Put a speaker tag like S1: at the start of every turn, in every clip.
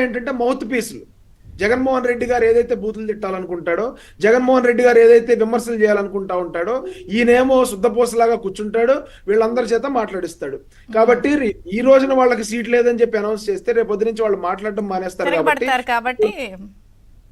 S1: ఏంటంటే మౌత్ పీసులు. జగన్మోహన్ రెడ్డి గారు ఏదైతే బూతులు తిట్టాలనుకుంటాడో, జగన్మోహన్ రెడ్డి గారు ఏదైతే విమర్శలు చేయాలనుకుంటా ఉంటాడో, ఈయనేమో శుద్ధపూసలాగా కూర్చుంటాడు, వీళ్ళందరి చేత మాట్లాడిస్తాడు. కాబట్టి ఈ రోజున వాళ్ళకి సీట్ లేదని చెప్పి అనౌన్స్ చేస్తే రేపు పొద్దు నుంచి వాళ్ళు మాట్లాడడం మానేస్తారు.
S2: కాబట్టి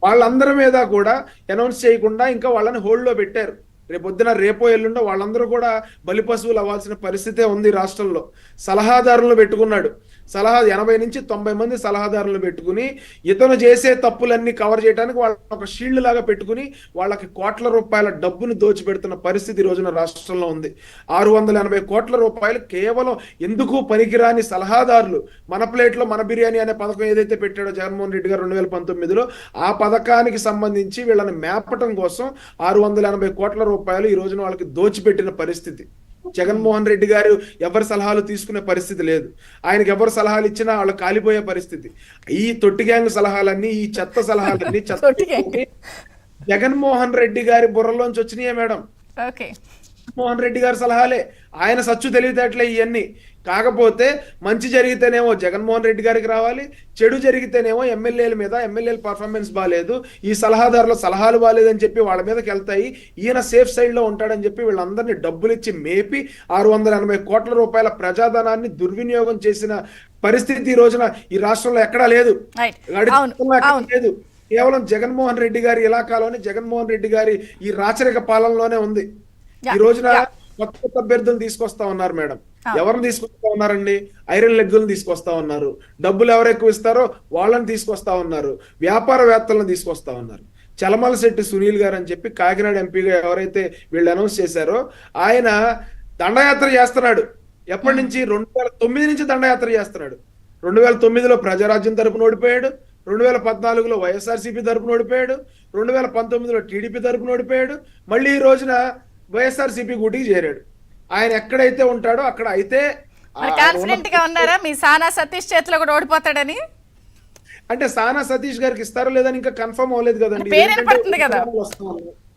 S1: వాళ్ళందరి మీద కూడా అనౌన్స్ చేయకుండా ఇంకా వాళ్ళని హోల్డ్ లో పెట్టారు. రేపొద్దున రేపో ఎల్లుండో వాళ్ళందరూ కూడా బలి పశువులు అవ్వాల్సిన పరిస్థితే ఉంది రాష్ట్రంలో. సలహాదారులను పెట్టుకున్నాడు. 80 నుంచి 90 మంది సలహాదారులను పెట్టుకుని ఇతను చేసే తప్పులన్నీ కవర్ చేయడానికి వాళ్ళ ఒక షీల్డ్ లాగా పెట్టుకుని వాళ్ళకి కోట్ల రూపాయల డబ్బును దోచిపెడుతున్న పరిస్థితి ఈ రోజున రాష్ట్రంలో ఉంది. 680 కోట్ల రూపాయలు కేవలం ఎందుకు పనికిరాని సలహాదారులు. మన ప్లేట్లో మన బిర్యానీ అనే పథకం ఏదైతే పెట్టాడో జగన్మోహన్ రెడ్డి గారు 2019లో, ఆ పథకానికి సంబంధించి వీళ్ళని మేపటం కోసం 680 కోట్ల రూపాయలు ఈ రోజున వాళ్ళకి దోచిపెట్టిన పరిస్థితి. జగన్మోహన్ రెడ్డి గారు ఎవరి సలహాలు తీసుకునే పరిస్థితి లేదు. ఆయనకి ఎవరు సలహాలు ఇచ్చినా వాళ్ళు కాలిపోయే పరిస్థితి. ఈ తొట్టి గ్యాంగ్ సలహాలన్నీ, ఈ చెత్త సలహాలన్నీ జగన్మోహన్ రెడ్డి గారి బుర్రలోంచి వచ్చినాయే మేడం. జగన్మోహన్ రెడ్డి గారి సలహాలే. ఆయన సచ్చు తెలివితేటలే ఇవన్నీ. కాకపోతే మంచి జరిగితేనేమో జగన్మోహన్ రెడ్డి గారికి రావాలి, చెడు జరిగితేనేమో ఎమ్మెల్యేల మీద, ఎమ్మెల్యేల పర్ఫార్మెన్స్ బాగాలేదు, ఈ సలహాదారుల సలహాలు బాగాలేదని చెప్పి వాళ్ళ మీదకి వెళ్తాయి, ఈయన సేఫ్ సైడ్ లో ఉంటాడని చెప్పి వీళ్ళందరినీ డబ్బులు ఇచ్చి మేపి 680 కోట్ల రూపాయల ప్రజాధనాన్ని దుర్వినియోగం చేసిన పరిస్థితి ఈ రోజున ఈ రాష్ట్రంలో ఎక్కడా లేదు. లేదు. కేవలం జగన్మోహన్ రెడ్డి గారి ఇలాకాలోని, జగన్మోహన్ రెడ్డి గారి ఈ రాచరిక పాలనలోనే ఉంది. ఈ రోజున కొత్త అభ్యర్థులను తీసుకొస్తా ఉన్నారు మేడం. ఎవరిని తీసుకొస్తా ఉన్నారండి? ఐరన్ లెగ్గులను తీసుకొస్తా ఉన్నారు. డబ్బులు ఎవరు ఎక్కువ ఇస్తారో వాళ్ళని తీసుకొస్తా ఉన్నారు. వ్యాపారవేత్తలను తీసుకొస్తా ఉన్నారు. చలమలశెట్టి సునీల్ గారు అని చెప్పి కాకినాడ ఎంపీగా ఎవరైతే వీళ్ళు అనౌన్స్ చేశారో, ఆయన దండయాత్ర చేస్తున్నాడు. ఎప్పటి నుంచి? 2009 నుంచి దండయాత్ర చేస్తున్నాడు. 2009లో ప్రజారాజ్యం తరపున ఓడిపోయాడు, 2014లో వైఎస్ఆర్సీపీ తరపున ఓడిపోయాడు, 2019లో టీడీపీ తరపున ఓడిపోయాడు, మళ్ళీ ఈ రోజున వైఎస్ఆర్సీపీ గూటికి చేరాడు. ఆయన ఎక్కడైతే ఉంటాడో అక్కడ అయితే
S2: కాన్ఫిడెంట్ గా ఉన్నారా మీ సానా సతీష్ చేతిలో కూడా ఓడిపోతాడని?
S1: అంటే సానా సతీష్ గారికి ఇస్తారో లేదని ఇంకా కన్ఫర్మ్ అవ్వలేదు కదండి.